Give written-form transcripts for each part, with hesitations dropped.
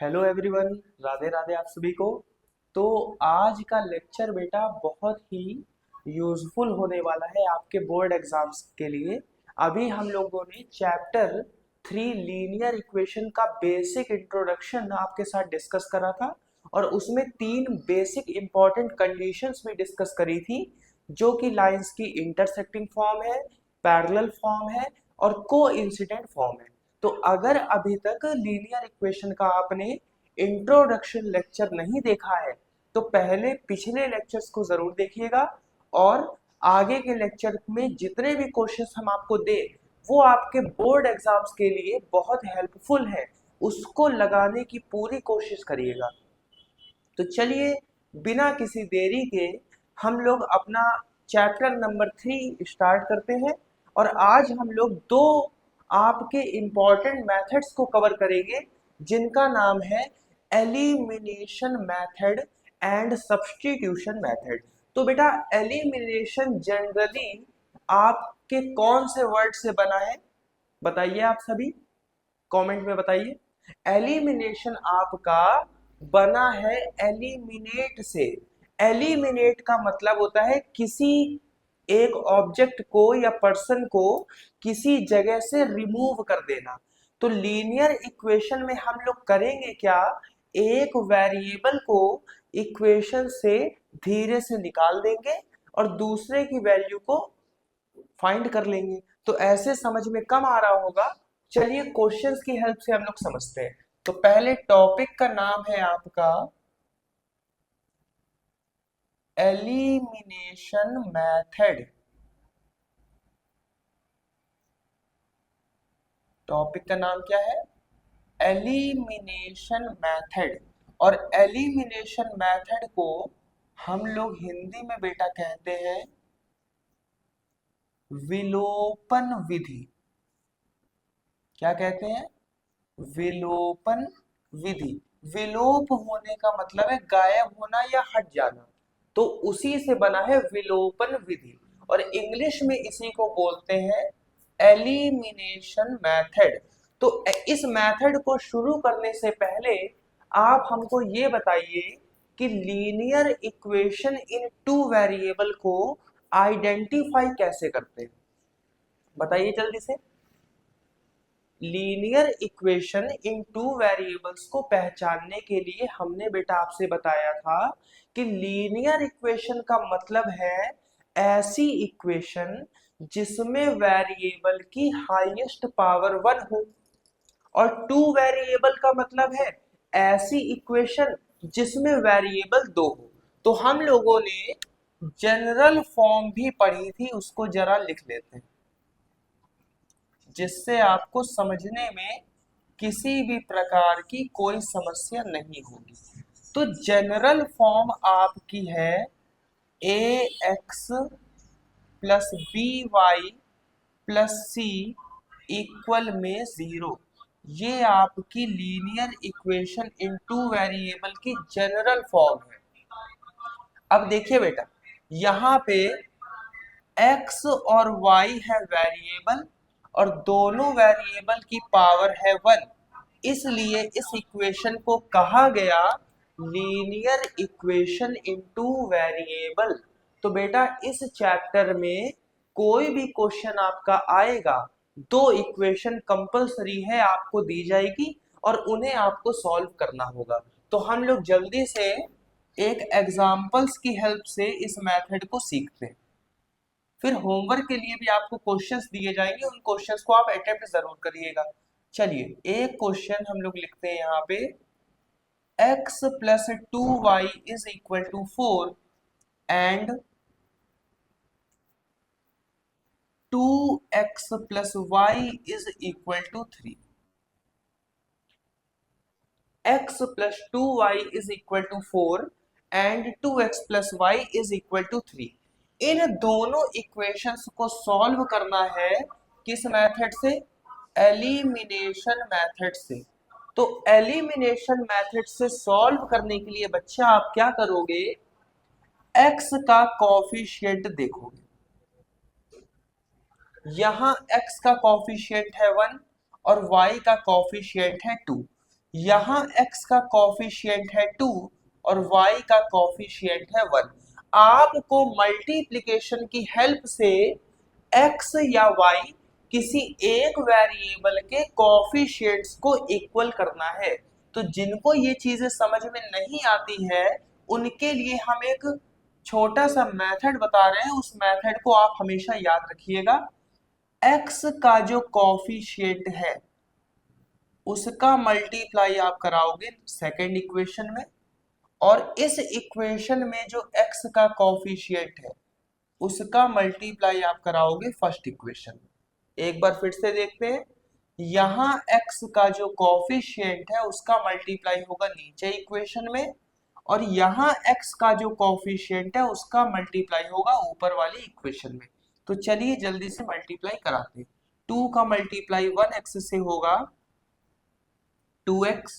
Hello everyone, Radhe Radhe आप सभी को। तो आज का लेक्चर बेटा बहुत ही यूजफुल होने वाला है आपके बोर्ड एग्जाम्स के लिए। अभी हम लोगों ने चैप्टर 3 लीनियर इक्वेशन का बेसिक इंट्रोडक्शन आपके साथ डिस्कस करा था और उसमें तीन बेसिक इंपॉर्टेंट कंडीशंस भी डिस्कस करी थी, जो कि लाइंस की इंटरसेक्टिंग फॉर्म है, पैरेलल फॉर्म है और को इंसिडेंट फॉर्म है। तो अगर अभी तक लीनियर इक्वेशन का आपने इंट्रोडक्शन लेक्चर नहीं देखा है तो पहले पिछले लेक्चर्स को जरूर देखिएगा और आगे के लेक्चर में जितने भी क्वेश्चंस हम आपको दे वो आपके बोर्ड एग्जाम्स के लिए बहुत हेल्पफुल है, उसको लगाने की पूरी कोशिश करिएगा। तो चलिए बिना किसी देरी के हम लोग अपना चैप्टर नंबर 3 स्टार्ट करते हैं। और आज हम लोग दो आपके इम्पॉर्टेंट मेथड्स को कवर करेंगे, जिनका नाम है elimination method and substitution method. तो बेटा एलिमिनेशन जनरली आपके कौन से वर्ड से बना है, बताइए आप सभी कमेंट में बताइए। एलिमिनेशन आपका बना है एलिमिनेट से। एलिमिनेट का मतलब होता है किसी एक ऑब्जेक्ट को या पर्सन को किसी जगह से रिमूव कर देना। तो लीनियर इक्वेशन में हम लोग करेंगे क्या, एक वेरिएबल को इक्वेशन से धीरे से निकाल देंगे और दूसरे की वैल्यू को फाइंड कर लेंगे। तो ऐसे समझ में कम आ रहा होगा, चलिए क्वेश्चंस की हेल्प से हम लोग समझते हैं। तो पहले टॉपिक का नाम है आपका एलिमिनेशन मेथड। टॉपिक का नाम क्या है? Elimination method. और एलिमिनेशन मेथड को हम लोग हिंदी में बेटा कहते हैं विलोपन विधि। क्या कहते हैं? विलोपन विधि। विलोप होने का मतलब है गायब होना या हट जाना, तो उसी से बना है विलोपन विधि। और इंग्लिश में इसी को बोलते हैं एलिमिनेशन मेथड। तो इस मेथड को शुरू करने से पहले आप हमको ये बताइए कि linear equation in two variable को आइडेंटिफाई कैसे करते हैं, बताइए जल्दी से। Linear equation in two variables को पहचानने के लिए हमने बेटा आपसे बताया था कि लीनियर इक्वेशन का मतलब है ऐसी इक्वेशन जिसमें वेरिएबल की हाईएस्ट पावर 1 हो। और टू वेरिएबल का मतलब है ऐसी इक्वेशन जिसमें वेरिएबल 2 हो। तो हम लोगों ने जनरल फॉर्म भी पढ़ी थी, उसको जरा लिख लेते हैं जिससे आपको समझने में किसी भी प्रकार की कोई समस्या नहीं होगी। तो जनरल फॉर्म आपकी है A X plus B Y plus C equal में 0। ये आपकी linear equation in two variable की जनरल फॉर्म है। अब देखिए बेटा, यहाँ पे x और y है वेरिएबल और दोनों वेरिएबल की पावर है 1, इसलिए इस इक्वेशन को कहा गया लीनियर इक्वेशन इनटू वेरिएबल। तो बेटा इस चैप्टर में कोई भी क्वेश्चन आपका आएगा, दो इक्वेशन कंपलसरी है आपको दी जाएगी और उन्हें आपको सॉल्व करना होगा। तो हम लोग जल्दी से एक एग्जाम्पल्स की हेल्प से इस मेथड को सीखते हैं। फिर होमवर्क के लिए भी आपको क्वेश्चंस दिए जाएंगे, उन क्वेश्चंस को आप अटेम्प्ट जरूर करिएगा। चलिए एक क्वेश्चन हम लोग लिखते हैं यहाँ पे, x plus 2y is equal to 4 and 2x plus y is equal to 3। x plus 2y is equal to 4 and 2x plus y is equal to 3। इन दोनों इक्वेशंस को सॉल्व करना है किस मेथड से? एलिमिनेशन मेथड से। तो elimination method से सॉल्व करने के लिए बच्चा आप क्या करोगे, x का कॉफिशिएंट देखोगे। यहां x का कॉफिशिएंट है 1 और y का कॉफिशिएंट है 2। यहाँ x का कॉफिशिएंट है 2 और y का कॉफिशिएंट है 1। आपको मल्टीप्लिकेशन की हेल्प से x या y किसी एक वेरिएबल के कॉफिशिएंट्स को इक्वल करना है। तो जिनको ये चीजें समझ में नहीं आती है उनके लिए हम एक छोटा सा मेथड बता रहे हैं, उस मेथड को आप हमेशा याद रखिएगा। x का जो कॉफिशिएंट है उसका मल्टीप्लाई आप कराओगे सेकेंड इक्वेशन में, और इस इक्वेशन में जो x का कॉफिशिएंट है उसका मल्टीप्लाई आप कराओगे फर्स्ट इक्वेशन में। एक बार फिर से देखते हैं, यहाँ x का जो कॉफिशिएंट है उसका मल्टीप्लाई होगा नीचे इक्वेशन में, और यहाँ x का जो कॉफिशिएंट है उसका मल्टीप्लाई होगा ऊपर वाली इक्वेशन में। तो चलिए जल्दी से मल्टीप्लाई कराते हैं। 2 का मल्टीप्लाई 1x से होगा 2x,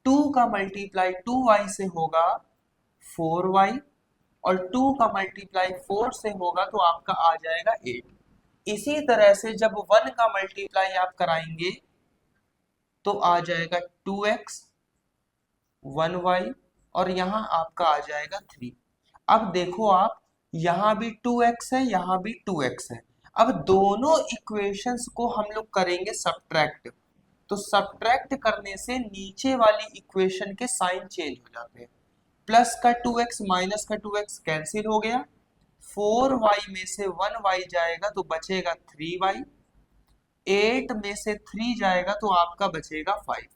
2 का मल्टीप्लाई 2y से होगा 4y, और 2 का मल्टीप्लाई 4 से होगा तो आपका आ जाएगा 8। इसी तरह से जब 1 का मल्टीप्लाई आप कराएंगे तो आ जाएगा 2x 1y, और यहाँ आपका आ जाएगा 3। अब देखो आप, यहाँ भी 2x है, यहाँ भी 2x है। अब दोनों इक्वेशंस को हम लोग करेंगे सब्ट्रैक्ट। तो सब्ट्रैक्ट करने से नीचे वाली इक्वेशन के साइन चेंज हो जाते हैं। प्लस का 2x माइनस का 2x कैंसिल हो गया, 4y में से 1y जाएगा तो बचेगा 3y, 8 में से 3 जाएगा तो आपका बचेगा 5।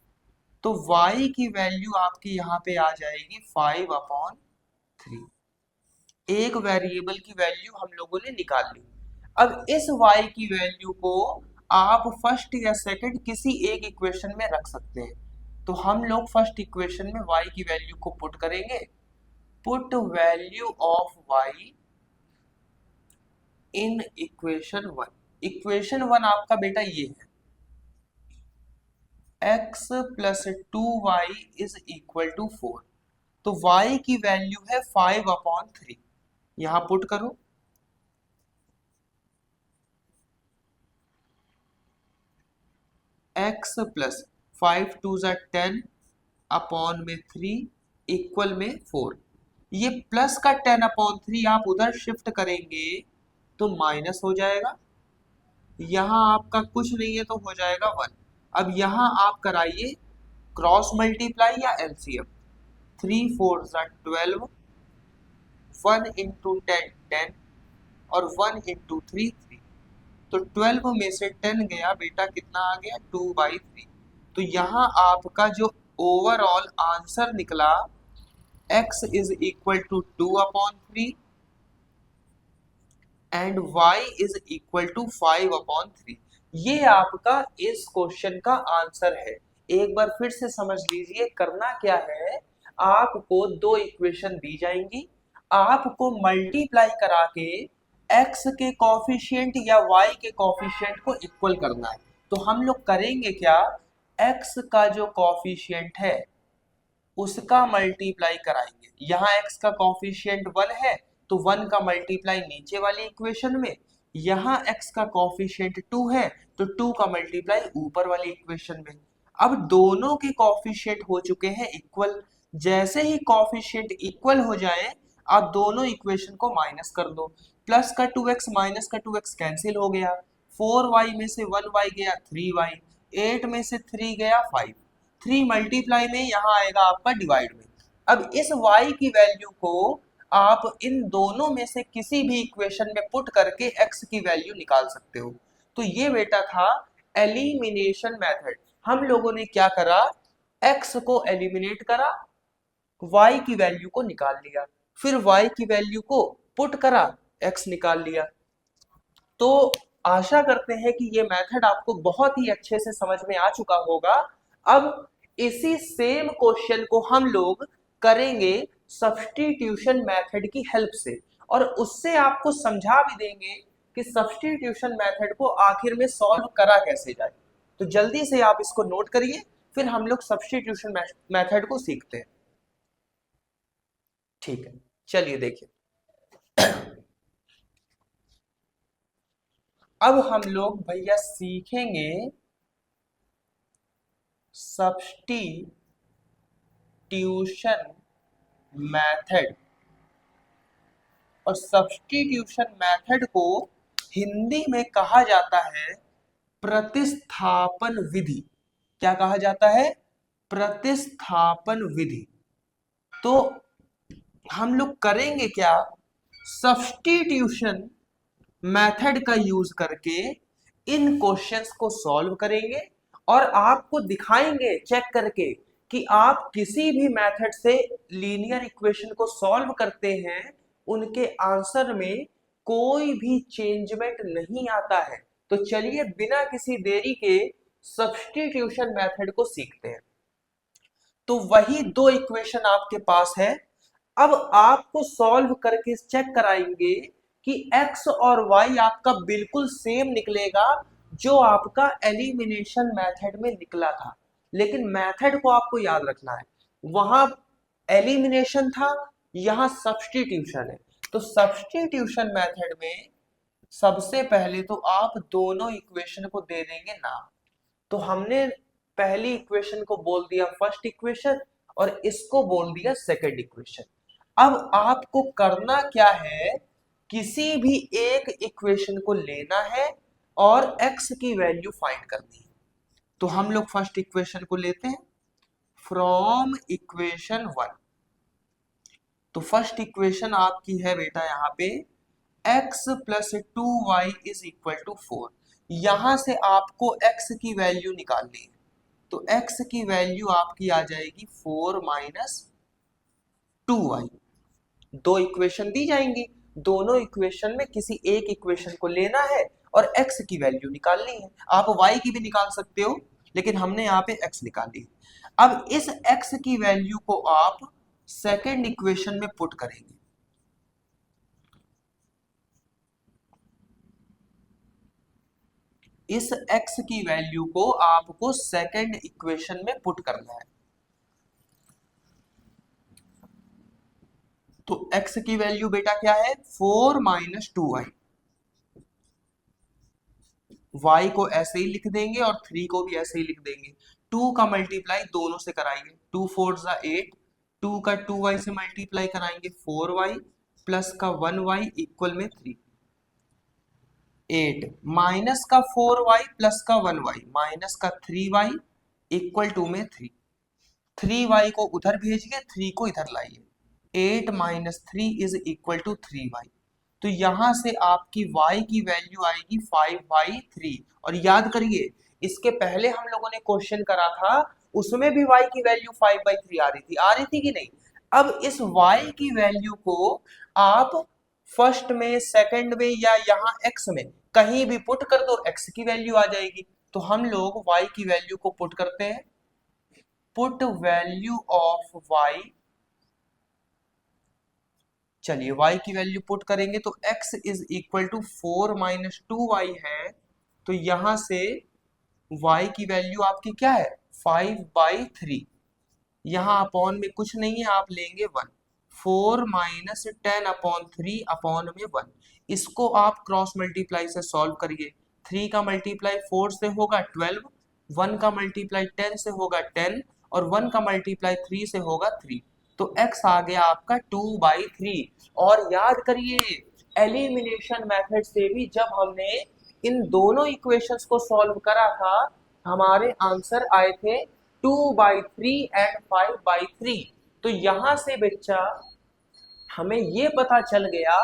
तो y की वैल्यू आपकी यहाँ पे आ जाएगी 5/3। एक वेरिएबल की वैल्यू हम लोगों ने निकाल ली। अब इस y की वैल्यू को आप फर्स्ट या सेकंड किसी एक इक्वेशन में रख सकते हैं। तो हम लोग फर्स्ट इक्वेशन में y की वैल्यू को पुट करेंगे। Put value of y in equation 1। Equation 1 आपका बेटा ये है, x plus 2y is equal to 4। तो y की वैल्यू है 5/3। यहां पुट करो, x प्लस 5 2 10 अपॉन में 3 इक्वल में 4। ये प्लस का 10/3 आप उधर शिफ्ट करेंगे तो माइनस हो जाएगा, यहाँ आपका कुछ नहीं है तो हो जाएगा 1। अब यहाँ आप कराइए क्रॉस मल्टीप्लाई या एलसीएम। 3 4 12, 1 इंटू 10 10, और 1 इंटू 3 3। तो 12 में से 10 गया बेटा, कितना आ गया 2/3। तो यहाँ आपका जो ओवरऑल आंसर निकला x is equal to 2/3 and y is equal to 5/3। ये आपका इस क्वेश्चन का आंसर है। एक बार फिर से समझ लीजिए करना क्या है। आपको दो इक्वेशन दी जाएंगी, आपको मल्टीप्लाई करा के x के कॉफिशिएंट या y के कॉफिशिएंट को इक्वल करना है। तो हम लोग करेंगे क्या, x का जो कॉफिशिएंट है उसका मल्टीप्लाई कराएंगे। यहाँ x का कॉफिशिएंट 1 है तो 1 का मल्टीप्लाई नीचे वाली इक्वेशन में, यहाँ x का कॉफिशिएंट 2 है तो 2 का मल्टीप्लाई ऊपर वाली इक्वेशन में। अब दोनों के कॉफिशिएंट हो चुके हैं इक्वल। जैसे ही कॉफिशिएंट इक्वल हो जाए आप दोनों इक्वेशन को माइनस कर दो। प्लस का 2x माइनस का 2x कैंसिल हो गया, 4y में से 1y गया 3y, 8 में से 3 गया 5। 3 मल्टीप्लाई में यहाँ आएगा आपका डिवाइड में। अब इस y की वैल्यू को आप इन दोनों में से किसी भी इक्वेशन में पुट करके x की वैल्यू निकाल सकते हो। तो ये बेटा था एलिमिनेशन मेथड। हम लोगों ने क्या करा, x को एलिमिनेट करा, y की वैल्यू को निकाल लिया, फिर y की वैल्यू को पुट करा, x निकाल लिया। तो आशा करते हैं कि ये मेथड आपको बहुत ही अच्छे से समझ में आ चुका होगा। अब इसी सेम क्वेश्चन को हम लोग करेंगे सब्स्टिट्यूशन मेथड की हेल्प से, और उससे आपको समझा भी देंगे कि सब्स्टिट्यूशन मेथड को आखिर में सॉल्व करा कैसे जाए। तो जल्दी से आप इसको नोट करिए, फिर हम लोग सब्स्टिट्यूशन मेथड को सीखते हैं। ठीक है, चलिए देखिए। अब हम लोग भैया सीखेंगे सब्स्टिट्यूशन मेथड, और सब्स्टिट्यूशन मेथड को हिंदी में कहा जाता है प्रतिस्थापन विधि। क्या कहा जाता है? प्रतिस्थापन विधि। तो हम लोग करेंगे क्या? सब्स्टिट्यूशन मेथड का यूज करके इन क्वेश्चंस को सॉल्व करेंगे और आपको दिखाएंगे चेक करके कि आप किसी भी मेथड से लीनियर इक्वेशन को सॉल्व करते हैं, उनके आंसर में कोई भी चेंजमेंट नहीं आता है। तो चलिए बिना किसी देरी के सब्स्टिट्यूशन मेथड को सीखते हैं। तो वही दो इक्वेशन आपके पास है, अब आपको सॉल्व करके चेक कराएंगे कि x और y आपका बिल्कुल सेम निकलेगा जो आपका एलिमिनेशन मेथड में निकला था। लेकिन मेथड को आपको याद रखना है, वहां एलिमिनेशन था, यहां सब्स्टिट्यूशन है। तो सब्स्टिट्यूशन मेथड में सबसे पहले तो आप दोनों इक्वेशन को दे देंगे नाम। तो हमने पहली इक्वेशन को बोल दिया फर्स्ट इक्वेशन और इसको बोल दिया सेकंड इक्वेशन। अब आपको करना क्या है, किसी भी एक इक्वेशन को लेना है और x की वैल्यू फाइंड करनी है। तो हम लोग फर्स्ट इक्वेशन को लेते हैं फ्रॉम इक्वेशन 1। तो फर्स्ट इक्वेशन आपकी है बेटा यहाँ पे x plus 2y is equal to 4। यहां से आपको x की वैल्यू निकालनी है। तो x की वैल्यू आपकी आ जाएगी 4 माइनस 2y। दो इक्वेशन दी जाएंगी, दोनों इक्वेशन में किसी एक इक्वेशन को लेना है और x की वैल्यू निकालनी है। आप y की भी निकाल सकते हो, लेकिन हमने यहाँ पे x निकाली है। अब इस x की वैल्यू को आप सेकंड इक्वेशन में पुट करेंगे। इस x की वैल्यू को आपको सेकंड इक्वेशन में पुट करना है। तो x की वैल्यू बेटा क्या है? 4 माइनस 2y। y को ऐसे ही लिख देंगे और 3 को भी ऐसे ही लिख देंगे। 2 का मल्टीप्लाई दोनों से कराएंगे, 2 4 जा 8, 2 का 2y से मल्टीप्लाई कराएंगे 4y प्लस का 1y इक्वल में 3। 8 माइनस का 4y प्लस का 1y माइनस का 3y इक्वल टू में 3। 3y को उधर भेजिए, 3 को इधर लाइए। 8 minus 3 is equal to 3y। तो यहां से आपकी y की वैल्यू आएगी 5/3। और याद करिए इसके पहले हम लोगों ने क्वेश्चन करा था, उसमें भी y की वैल्यू 5/3 आ रही थी कि नहीं? अब इस y की वैल्यू को आप फर्स्ट में, सेकंड में या यहाँ x में कहीं भी पुट कर दो, x की वैल्यू आ जाएगी। तो हम लोग y की वैल्यू को पुट करते हैं। पुट वैल्यू ऑफ y, चलिए y की वैल्यू पुट करेंगे तो x is equal to 4 minus 2y है। तो यहां से y की वैल्यू आपकी क्या है? 5/3। यहां अपॉन में कुछ नहीं है, आप लेंगे 1। 4 माइनस 10 अपॉन 3 अपॉन में 1। इसको आप क्रॉस मल्टीप्लाई से सॉल्व करिए। 3 का मल्टीप्लाई 4 से होगा 12, 1 का मल्टीप्लाई 10 से होगा 10 और 1 का मल्टीप्लाई 3 से होगा 3। तो x आ गया आपका 2/3। और याद करिए एलिमिनेशन मेथड से भी जब हमने इन दोनों इक्वेशंस को सॉल्व करा था, हमारे आंसर आए थे 2/3 एंड 5/3। तो यहां से बच्चा हमें ये पता चल गया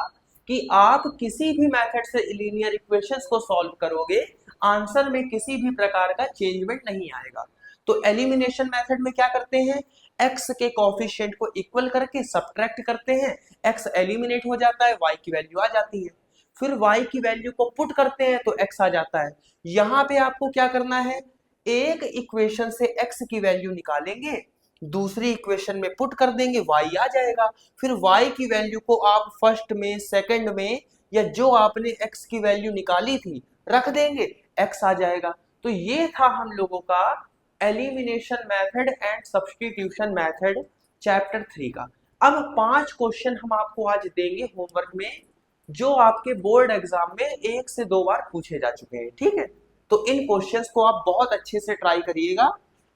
कि आप किसी भी मेथड से लीनियर इक्वेशंस को सॉल्व करोगे, आंसर में किसी भी प्रकार का चेंजमेंट नहीं आएगा। तो एलिमिनेशन मेथड में क्या करते हैं, x के कोफिशिएंट को इक्वल करके सब्ट्रैक्ट करते हैं, x एलिमिनेट हो जाता है, y की वैल्यू आ जाती है। फिर y की वैल्यू को पुट करते हैं तो x आ जाता है। यहाँ पे आपको क्या करना है, एक इक्वेशन से x की वैल्यू निकालेंगे, दूसरी इक्वेशन में पुट कर देंगे, y आ जाएगा। फिर y की वैल्यू को आप फर्स्ट में, सेकंड में या जो आपने x की वैल्यू निकाली थी रख देंगे, x आ जाएगा। तो ये था हम लोगों का elimination method and substitution method chapter 3 का। अब 5 क्वेश्चन हम आपको आज देंगे होमवर्क में, जो आपके बोर्ड एग्जाम में 1 से 2 बार पूछे जा चुके हैं, ठीक है? तो इन क्वेश्चंस को आप बहुत अच्छे से ट्राई करिएगा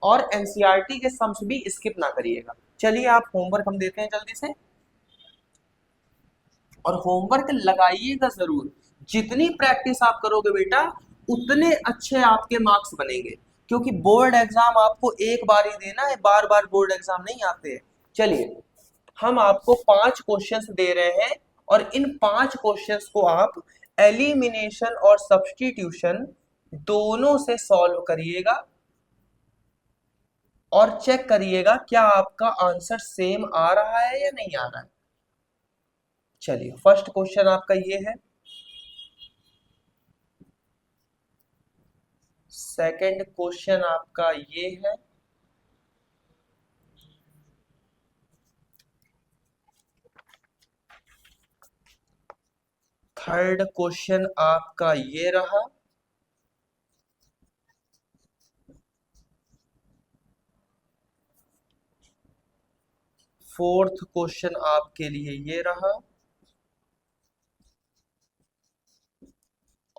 और एनसीईआरटी के सम्स भी स्किप ना करिएगा। चलिए आप होमवर्क हम देते हैं जल्दी से, और होमवर्क लगाइएगा जरूर। जितनी प्रैक्टिस आप करोगे बेटा उतने अच्छे आपके मार्क्स बनेंगे, क्योंकि बोर्ड एग्जाम आपको एक बार ही देना है, बार बार बोर्ड एग्जाम नहीं आते हैं। चलिए हम आपको 5 क्वेश्चंस दे रहे हैं, और इन 5 क्वेश्चंस को आप एलिमिनेशन और सब्स्टिट्यूशन दोनों से सॉल्व करिएगा, और चेक करिएगा क्या आपका आंसर सेम आ रहा है या नहीं आ रहा है। चलिए फर्स्ट क्वेश्चन आपका ये है, सेकंड क्वेश्चन आपका ये है, थर्ड क्वेश्चन आपका ये रहा, फोर्थ क्वेश्चन आपके लिए ये रहा,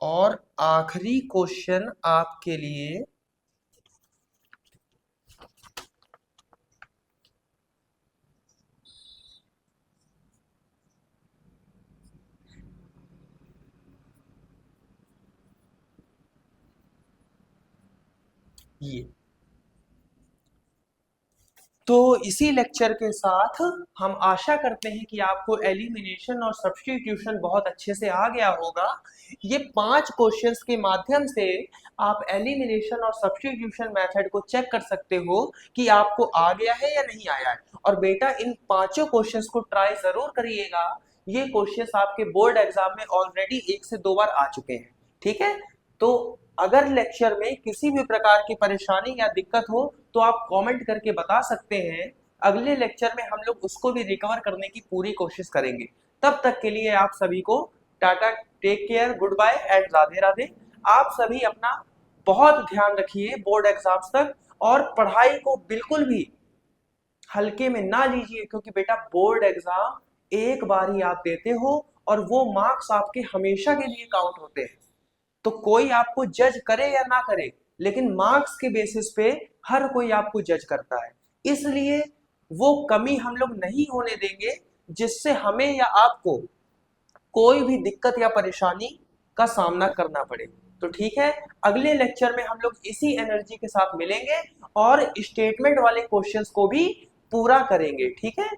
और आखिरी क्वेश्चन आपके लिए ये। तो इसी लेक्चर के साथ हम आशा करते हैं कि आपको एलिमिनेशन और सब्स्टिट्यूशन बहुत अच्छे से आ गया होगा। ये 5 क्वेश्चंस के माध्यम से आप एलिमिनेशन और सब्स्टिट्यूशन मेथड को चेक कर सकते हो कि आपको आ गया है या नहीं आया है। और बेटा इन पांचों क्वेश्चंस को ट्राई जरूर करिएगा। ये क्वेश्चंस आपके बोर्ड एग्जाम में ऑलरेडी 1 से 2 बार आ चुके हैं, ठीक है। तो अगर लेक्चर में किसी भी प्रकार की परेशानी या दिक्कत हो तो आप कमेंट करके बता सकते हैं। अगले लेक्चर में हम लोग उसको भी रिकवर करने की पूरी कोशिश करेंगे। तब तक के लिए आप सभी को टाटा, take care, goodbye and Radhe Radhe. आप सभी अपना बहुत ध्यान रखिए बोर्ड एग्जाम्स तक, और पढ़ाई को बिल्कुल भी हल्के में ना लीजिए, क्योंकि बेटा बोर्ड एग्जाम एक बार ही आप देते हो, और वो मार्क्स आपके हमेशा के लिए काउंट होते हैं। तो कोई आपको जज करे या ना करे, लेकिन मार्क्स के बेसिस पे हर कोई आपको जज करता है। इसलिए वो कमी हम लोग नहीं होने देंगे जिससे हमें या आपको कोई भी दिक्कत या परेशानी का सामना करना पड़े। तो ठीक है, अगले लेक्चर में हम लोग इसी एनर्जी के साथ मिलेंगे और स्टेटमेंट वाले क्वेश्चंस को भी पूरा करेंगे, ठीक है।